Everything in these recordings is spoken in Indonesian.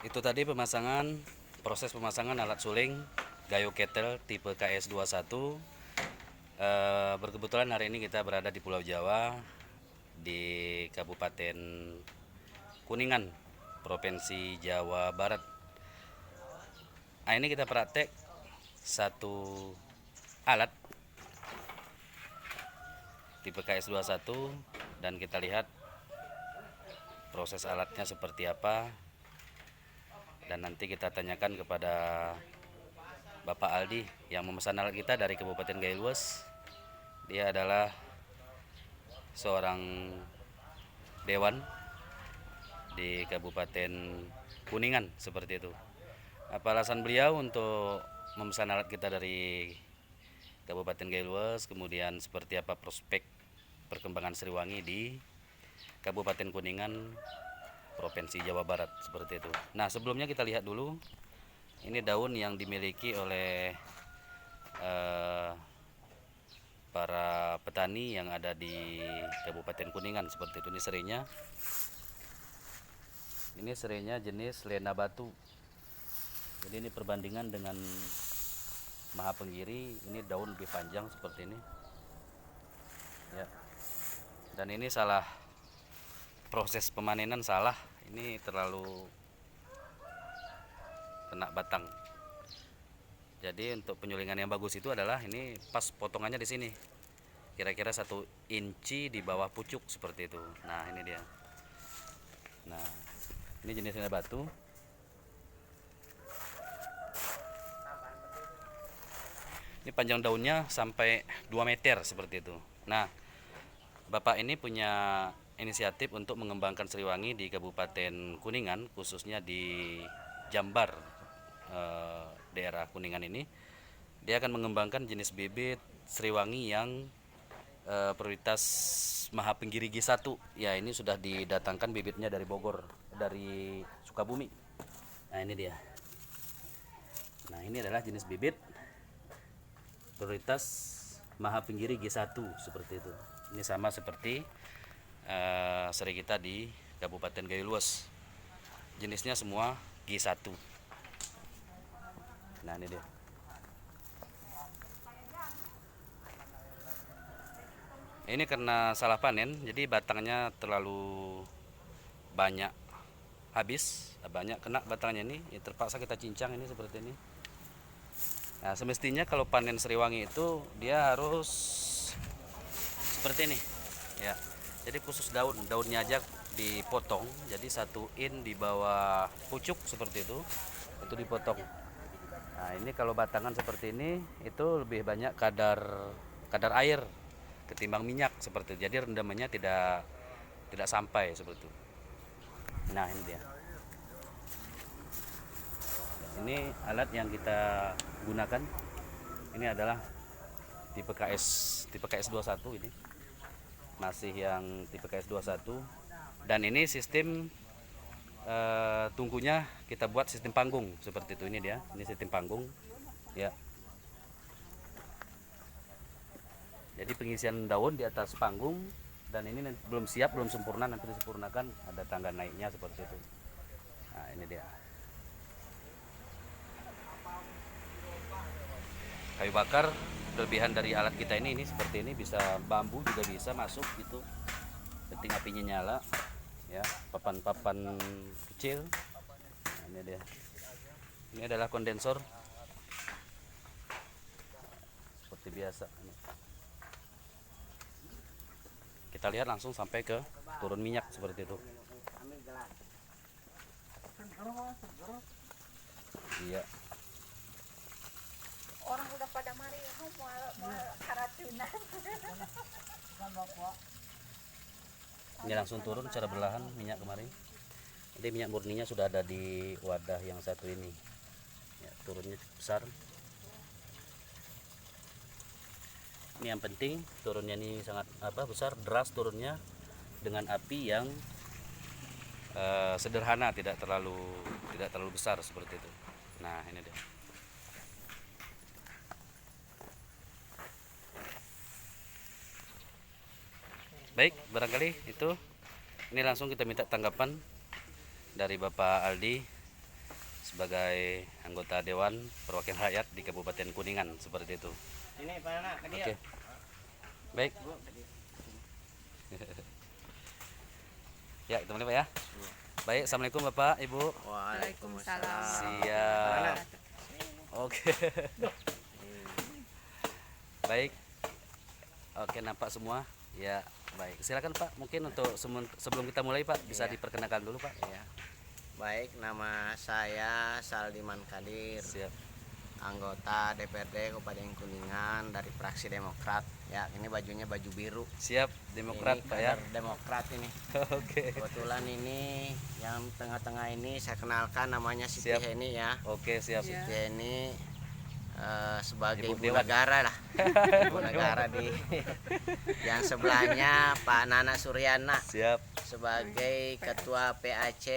Itu tadi proses pemasangan alat suling Gayo Kettle tipe KS21. Berkebetulan hari ini kita berada di Pulau Jawa, di Kabupaten Kuningan, Provinsi Jawa Barat. Nah, ini kita praktek satu alat tipe KS21 dan kita lihat proses alatnya seperti apa, dan nanti kita tanyakan kepada Bapak Aldi yang memesan alat kita dari Kabupaten Gailus. Dia adalah seorang dewan di Kabupaten Kuningan seperti itu. Apa alasan beliau untuk memesan alat kita dari Kabupaten Gailus, kemudian seperti apa prospek perkembangan Sriwangi di Kabupaten Kuningan, Provinsi Jawa Barat seperti itu. Nah, sebelumnya kita lihat dulu ini daun yang dimiliki oleh para petani yang ada di Kabupaten Kuningan seperti itu. Ini serainya jenis Lena Batu. Jadi ini perbandingan dengan Maha Penggiri, ini daun lebih panjang seperti ini. Ya. Dan ini salah, proses pemanenan salah. Ini terlalu kena batang. Jadi untuk penyulingan yang bagus itu adalah ini pas potongannya di sini. Kira-kira 1 inci di bawah pucuk seperti itu. Nah, ini dia. Nah, ini jenisnya batu. Ini panjang daunnya sampai 2 meter seperti itu. Nah, Bapak ini punya inisiatif untuk mengembangkan Sriwangi di Kabupaten Kuningan, khususnya di Jambar, daerah Kuningan ini. Dia akan mengembangkan jenis bibit Sriwangi yang prioritas Maha Penggiri G1. Ya, ini sudah didatangkan bibitnya dari Bogor, dari Sukabumi. Nah, ini dia. Nah, ini adalah jenis bibit prioritas Maha Penggiri G1 seperti itu. Ini sama seperti seri kita di Kabupaten Gayo. Jenisnya semua G1. Nah, ini dia. Ini karena salah panen, jadi batangnya terlalu banyak habis, banyak kena batangnya ini, ya terpaksa kita cincang ini seperti ini. Nah, semestinya kalau panen Sriwangi itu dia harus seperti ini, ya. Jadi khusus daunnya aja dipotong, jadi 1 in di bawah pucuk seperti itu dipotong. Nah, ini kalau batangan seperti ini itu lebih banyak kadar kadar air ketimbang minyak seperti itu. Jadi rendamannya tidak sampai seperti itu. Nah, ini dia. Ini alat yang kita gunakan. Ini adalah tipe KS21 ini. Masih yang tipe KS21, dan ini sistem tungkunya kita buat sistem panggung seperti itu. Ini dia, ini sistem panggung ya. Jadi pengisian daun di atas panggung, dan ini belum siap, belum sempurna, nanti disempurnakan, ada tangga naiknya seperti itu. Nah, ini dia. Kayu bakar kelebihan dari alat kita ini seperti ini, bisa bambu juga bisa masuk gitu. Penting apinya nyala ya, papan-papan kecil. Nah, ini dia. Ini adalah kondensor seperti biasa. Kita lihat langsung sampai ke turun minyak seperti itu. Iya. Orang udah pada mari mau karacunan. Ini langsung turun secara berlahan minyak kemarin. Jadi minyak murninya sudah ada di wadah yang satu ini. Ya, turunnya cukup besar. Ini yang penting, turunnya ini sangat besar, deras turunnya, dengan api yang sederhana, tidak terlalu besar seperti itu. Nah, ini dia. Baik, barangkali itu. Ini langsung kita minta tanggapan dari Bapak Aldi sebagai anggota Dewan Perwakilan Rakyat di Kabupaten Kuningan seperti itu. Ini Pak Nana, ke dia. Oke. Baik. Bu, ke dia. Ya, kita mulai Pak ya. Baik, Assalamualaikum Bapak, Ibu. Waalaikumsalam. Siap. Oke. Baik. Oke, nampak semua. Ya, baik. Silakan Pak, mungkin untuk sebelum kita mulai Pak, bisa Iya. diperkenalkan dulu Pak. Iya. Baik, nama saya Saldiman Kadir, Siap. anggota DPRD Kabupaten Kuningan dari fraksi Demokrat. Ya, ini bajunya baju biru. Siap, Demokrat Ini Pak ya. kader Demokrat ini. Oke. Kebetulan ini yang tengah-tengah ini saya kenalkan namanya Siti Siap. Heni ya. Oke, siap. Siti Heni sebagai Ibu ibu Dewan. negara lah. Ibu negara di yang sebelahnya Pak Nana Suryana Siap. sebagai ketua PAC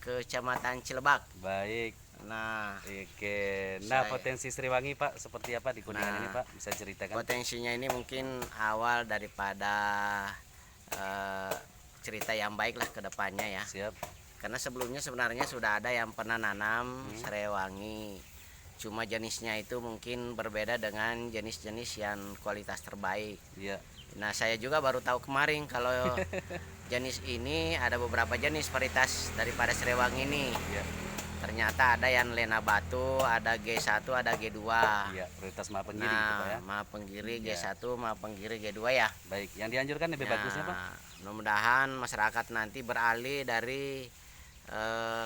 Kecamatan Cilebak. Baik. Nah, Oke. Nah, Saya- potensi Sriwangi Pak seperti apa di Kuningan Nah, ini Pak? Bisa ceritakan? potensinya ini mungkin awal daripada cerita yang baik lah ke depannya ya. Siap. Karena sebelumnya sebenarnya sudah ada yang pernah nanam Sriwangi. Cuma jenisnya itu mungkin berbeda dengan jenis-jenis yang kualitas terbaik. Iya. Nah, saya juga baru tahu kemarin kalau jenis ini ada beberapa jenis varietas daripada Sriwangi ini. Iya. Ternyata ada yang Lena Batu, ada G1, ada G2. Iya, prioritas Mapenggiri gitu Pak ya. Nah, Mapenggiri Iya. G1, Mapenggiri G2 ya. Baik, yang dianjurkan lebih bagusnya Pak. Mudah-mudahan masyarakat nanti beralih dari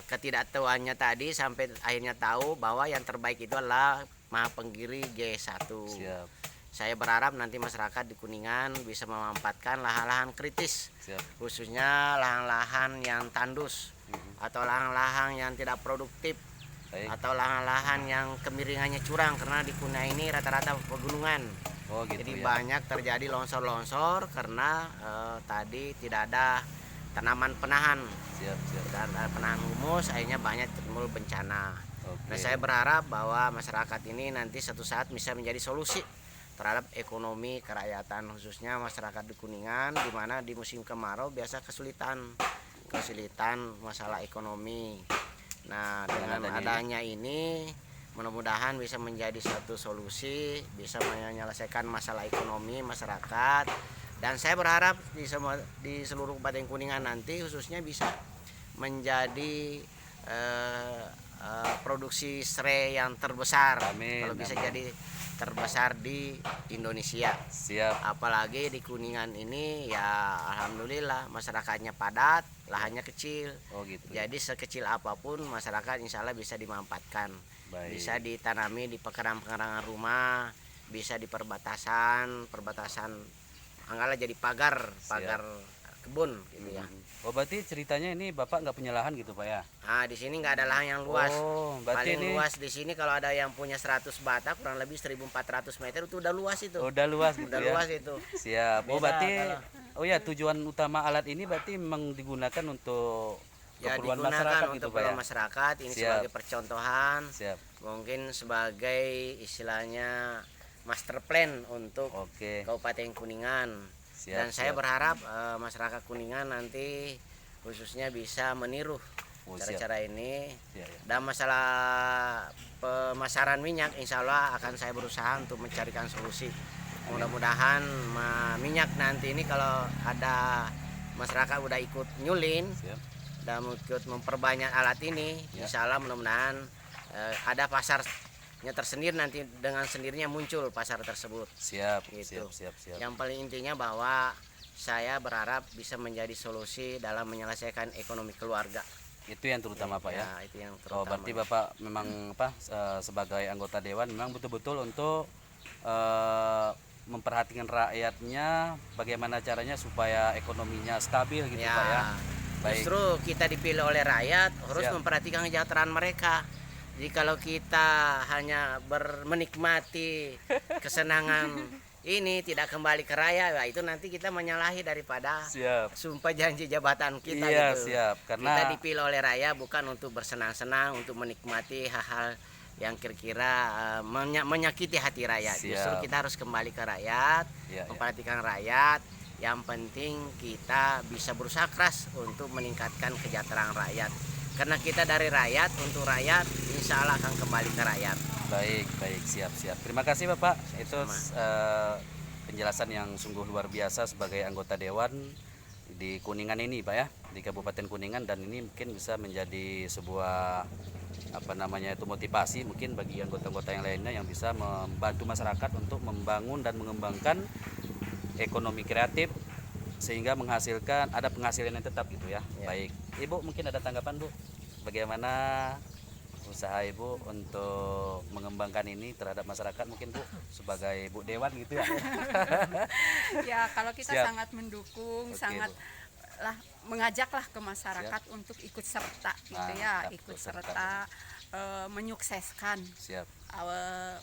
ketidaktahuannya tadi sampai akhirnya tahu bahwa yang terbaik itu adalah Mapenggiri G1. Siap. Saya berharap nanti masyarakat di Kuningan bisa memanfaatkan lahan-lahan kritis, Siap. khususnya lahan-lahan yang tandus atau lahan-lahan yang tidak produktif Baik. atau lahan-lahan yang kemiringannya curang, karena di Kuningan ini rata-rata pegunungan. Oh gitu Jadi ya. banyak terjadi longsor-longsor karena tadi tidak ada tanaman penahan, Siap, siap. tidak ada penahan humus, akhirnya banyak timbul bencana. Oke. Nah, saya berharap bahwa masyarakat ini nanti suatu saat bisa menjadi solusi terhadap ekonomi kerakyatan, khususnya masyarakat di Kuningan, di mana di musim kemarau biasa kesulitan masalah ekonomi. Nah, dengan adanya ini mudah-mudahan bisa menjadi satu solusi, bisa menyelesaikan masalah ekonomi masyarakat. Dan saya berharap di seluruh Kabupaten Kuningan nanti khususnya bisa menjadi produksi serai yang terbesar. Amin, Kalau bisa amin. jadi terbesar di Indonesia. Siap. Apalagi di Kuningan ini ya alhamdulillah masyarakatnya padat, lahannya kecil. Oh gitu. ya. Jadi sekecil apapun masyarakat insya Allah bisa dimanfaatkan. Baik. Bisa ditanami di pekarangan-pekarangan rumah, bisa di perbatasan anggaplah jadi pagar kebun gitu ya. Oh berarti ceritanya ini Bapak nggak punya lahan gitu Pak ya? Nah, di sini nggak ada lahan yang luas. Oh, berarti Paling ini luas di sini kalau ada yang punya 100 batak kurang lebih 1.400 meter itu udah luas itu. udah luas gitu Udah ya. luas itu. Siap. Oh Beda berarti kalau- oh ya tujuan utama alat ini berarti memang digunakan untuk Ya keperluan digunakan masyarakat untuk gitu Pak ya. keperluan masyarakat ini Siap. sebagai percontohan, Siap. mungkin sebagai istilahnya master plan untuk Oke. Kabupaten Kuningan. Siap. Dan saya siap. berharap masyarakat Kuningan nanti khususnya bisa meniru Oh, siap. cara-cara ini. Iya, iya. Dan masalah pemasaran minyak insya Allah akan saya berusaha untuk mencarikan solusi. Mudah-mudahan minyak nanti ini kalau ada masyarakat udah ikut nyulin Siap. dan ikut memperbanyak alat ini, Ya. insya Allah mudah-mudahan ada pasarnya tersendiri, nanti dengan sendirinya muncul pasar tersebut. Siap. Gitu. Siap. Yang paling intinya bahwa saya berharap bisa menjadi solusi dalam menyelesaikan ekonomi keluarga. Itu yang terutama Pak ya. Itu yang Oh terutama. berarti Bapak memang sebagai anggota dewan memang betul-betul untuk memperhatikan rakyatnya, bagaimana caranya supaya ekonominya stabil gitu Ya, Pak ya. Baik. justru kita dipilih oleh rakyat harus Siap. memperhatikan kesejahteraan mereka. Jadi kalau kita hanya menikmati kesenangan ini tidak kembali ke rakyat, ya itu nanti kita menyalahi daripada Siap. sumpah janji jabatan kita Iya, gitu. siap. Kita Karena dipilih oleh rakyat bukan untuk bersenang-senang, untuk menikmati hal-hal yang kira-kira menyakiti hati rakyat. Siap. Justru kita harus kembali ke rakyat, Iya, iya. memperhatikan rakyat. Yang penting kita bisa berusaha keras untuk meningkatkan kesejahteraan rakyat. Karena kita dari rakyat untuk rakyat, insya Allah akan kembali ke rakyat. Baik, baik, siap, siap. Terima kasih Bapak. Itu Sama. penjelasan yang sungguh luar biasa sebagai anggota dewan di Kuningan ini, Pak ya, di Kabupaten Kuningan, dan ini mungkin bisa menjadi sebuah apa namanya itu motivasi mungkin bagi anggota-anggota yang lainnya yang bisa membantu masyarakat untuk membangun dan mengembangkan ekonomi kreatif sehingga menghasilkan ada penghasilan yang tetap gitu ya. Ya. Baik. Ibu mungkin ada tanggapan, Bu? Bagaimana usaha Ibu untuk mengembangkan ini terhadap masyarakat mungkin, Bu, sebagai Bu Dewan gitu ya? Ya kalau kita Siap. sangat mendukung, Oke, sangat Bu. lah mengajaklah ke masyarakat untuk ikut serta gitu ya, Mantap, ikut ikut serta. serta menyukseskan Siap.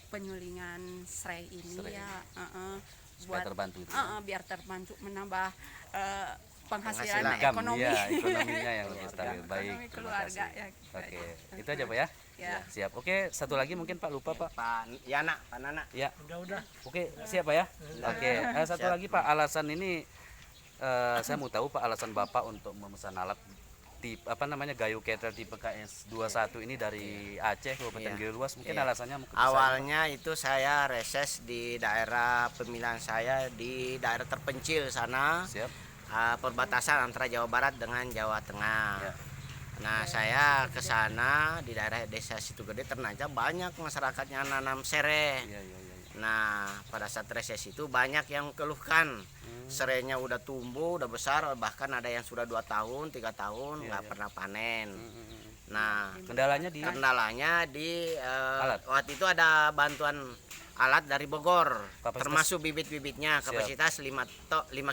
penyulingan serai ini Serai ya, Supaya terbantu itu. biar terbantu menambah Penghasilan. penghasilan Income, ekonomi. ya, ekonominya yang lebih stabil. Baik, Ekonomi terima keluarga kasih. ya, gitu Oke, aja. itu aja Pak ya? Ya. Siap. Oke, satu lagi mungkin Pak, lupa Pak. Pak Yana, Pak Nana. Ya. Udah. Oke, siap Pak ya? Oke, satu Siap. lagi Pak, alasan ini saya mau tahu Pak, alasan Bapak untuk memesan alat tipe apa namanya Gayo Kettle tipe KS21 ini dari Aceh, Kabupaten Iya. Gili Luas. Mungkin Iya. alasannya mungkin Awalnya itu saya reses di daerah pemilihan saya di daerah terpencil sana, siap. perbatasan antara Jawa Barat dengan Jawa Tengah. Ya. Nah, saya ke sana di daerah desa Situgede ternyata banyak masyarakatnya nanam serai. Iya, iya, iya. Nah, pada saat reses itu banyak yang keluhkan. Serainya udah tumbuh, udah besar, bahkan ada yang sudah 2 tahun, 3 tahun Iya, nggak iya. pernah panen. Hmm. Nah, Kendalanya di kendalanya di Alat. waktu itu ada bantuan alat dari Bogor, Kapasitas? termasuk bibit-bibitnya, Siap. kapasitas 5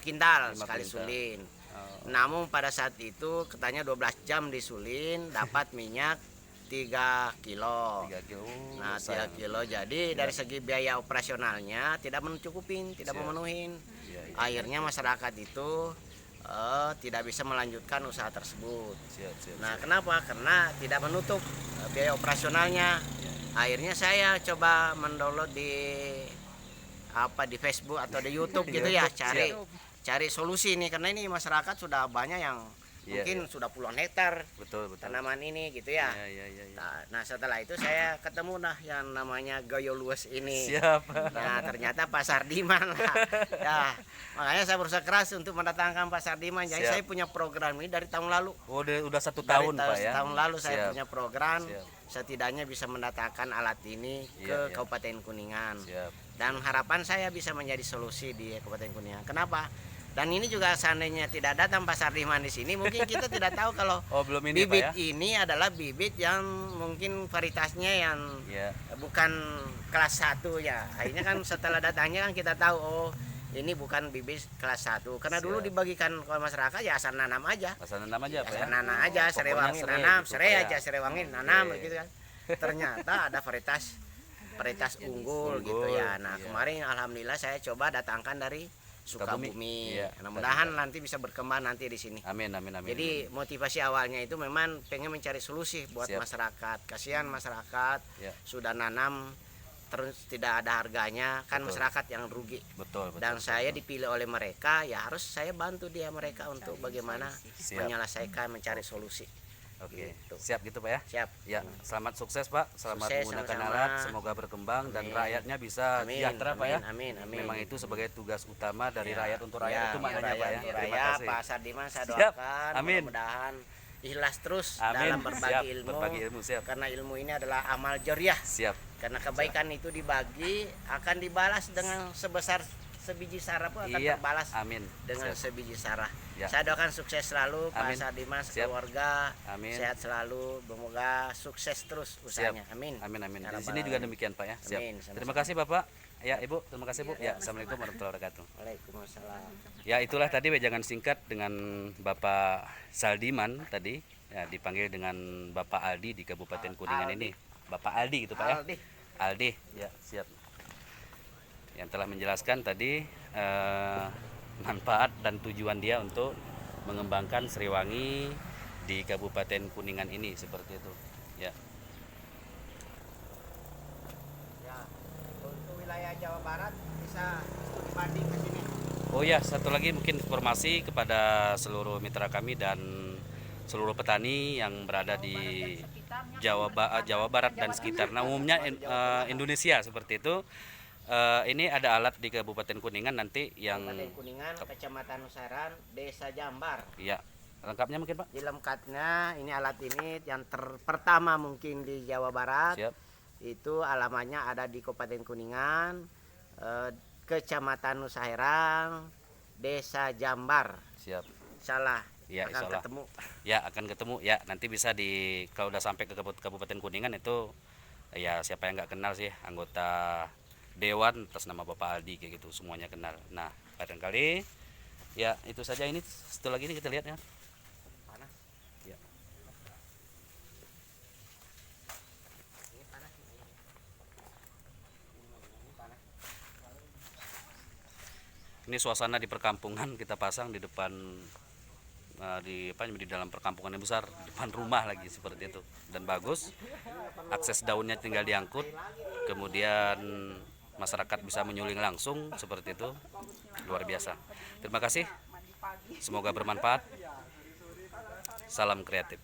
kintal 5 sekali kintal. sulin. Oh, Namun pada saat itu katanya 12 jam disulin dapat minyak 3 kilo. 3 kilo. Nah, 3 sayang. kilo. Jadi dari segi biaya operasionalnya tidak mencukupin, tidak Siap. memenuhin. Iya, iya. Akhirnya masyarakat itu tidak bisa melanjutkan usaha tersebut. Siap, siap. Nah, siap. kenapa? Karena tidak menutup biaya operasionalnya. Akhirnya saya coba mendownload di Facebook atau di YouTube gitu ya, cari solusi nih, karena ini masyarakat sudah banyak yang Iya, mungkin iya. sudah puluhan hektar Betul, betul. tanaman ini gitu ya. Iya, iya, iya, iya. Nah, setelah itu saya ketemu nah yang namanya Gayo Luas ini. Siap. Nah, ternyata Pak Sardiman lah. Ya, makanya saya berusaha keras untuk mendatangkan Pak Sardiman. Jadi Siap. saya punya program ini dari tahun lalu. Oh, udah 1 Dari tahun Pak ya. tahun lalu saya Siap. punya program. Siap. Setidaknya bisa mendatangkan alat ini Iya, ke iya. Kabupaten Kuningan. Siap. Dan harapan saya bisa menjadi solusi di Kabupaten Kuningan. Kenapa? Dan ini juga seandainya tidak datang Pak Sardiman di sini, mungkin kita tidak tahu kalau Oh, belum ini bibit Pak ya. ini adalah bibit yang mungkin varietasnya yang Iya. bukan kelas 1 ya. Akhirnya kan setelah datangnya kan kita tahu, oh ini bukan bibit kelas 1. Karena dulu Siap. dibagikan ke masyarakat ya asal nanam aja. Asal nanam aja Pak ya. Asal nanam aja, Oh, serai pokoknya wangi serai nanam, gitu, serai Pak ya. aja, serai wangi nanam Oke. gitu kan. Ternyata ada varietas unggul gitu ya. Nah, iya. kemarin alhamdulillah saya coba datangkan dari Sukabumi. Iya, Mudah-mudahan nanti bisa berkembang nanti di sini. Amin, amin, amin. Jadi motivasi awalnya itu memang pengen mencari solusi buat Siap. masyarakat. Kasihan masyarakat Ya. sudah nanam terus tidak ada harganya, kan Betul. masyarakat yang rugi. Betul, betul. Dan saya dipilih oleh mereka, ya harus saya bantu mereka untuk bagaimana Siap. menyelesaikan mencari solusi. Oke. Gitu. Siap gitu Pak ya. Siap. Ya, selamat sukses Pak. Selamat Sukses, menggunakan sama-sama. alat, semoga berkembang dan Amin. rakyatnya bisa Amin. sejahtera Pak ya. Amin. Amin. Memang itu sebagai tugas utama dari Ya. rakyat untuk rakyat Ya, itu maknanya rakyat Pak ya. untuk Terima rakyat. kasih. Pak Sardiman saya Siap. doakan Amin. mudah-mudahan ikhlas terus Amin. dalam berbagi Siap. ilmu. Berbagi ilmu, siap. Karena ilmu ini adalah amal jariah. Siap. Karena kebaikan itu dibagi akan dibalas dengan sebesar sebiji sarah pun akan Iya. terbalas Amin. dengan Siap. sebiji sarah. Ya. Saya doakan sukses selalu Amin. Pak Sardiman Siap. keluarga, Amin. sehat selalu, semoga sukses terus usahanya. Amin. Amin, amin. Ya Di Rabbal sini juga Alamin. demikian Pak ya. Siap. Amin, sama-sama. Terima kasih Bapak. Ya Ibu, terima kasih Bu. Ya, Assalamualaikum warahmatullahi wabarakatuh. Waalaikumsalam. Ya, itulah tadi wejangan singkat dengan Bapak Saldiman tadi, ya, dipanggil dengan Bapak Aldi di Kabupaten Kuningan Aldi. ini. Bapak Aldi gitu Pak ya. Aldi. Aldi, ya siap. Yang telah menjelaskan tadi manfaat dan tujuan dia untuk mengembangkan Sriwangi di Kabupaten Kuningan ini seperti itu. Ya. Ya, untuk wilayah Jawa Barat bisa studi banding ke sini. Oh ya, satu lagi mungkin informasi kepada seluruh mitra kami dan seluruh petani yang berada di Jawa Barat dan sekitar. Nah, umumnya Indonesia seperti itu. Ini ada alat di Kabupaten Kuningan nanti yang Kabupaten Kuningan, Kecamatan Nusaran, Desa Jambar. ya lengkapnya mungkin Pak. Dilengkapnya ini alat ini yang pertama mungkin di Jawa Barat. Siap. Itu alamannya ada di Kabupaten Kuningan, Kecamatan Nusaherang, Desa Jambar. Siap. Salah. Ya, Akan insyaallah. ketemu. Ya, akan ketemu. Ya, nanti bisa kalau udah sampai ke Kabupaten Kuningan itu ya siapa yang nggak kenal sih anggota dewan atas nama Bapak Aldi kayak gitu, semuanya kenal. Nah, barangkali ya itu saja, ini satu lagi nih kita lihat ya. Panas. Ya. Ini panas. Ini suasana di perkampungan kita pasang di depan di dalam perkampungan yang besar, di depan rumah lagi seperti itu, dan bagus. Akses daunnya tinggal diangkut, kemudian masyarakat bisa menyuling langsung seperti itu. Luar biasa. Terima kasih. Semoga bermanfaat. Salam kreatif.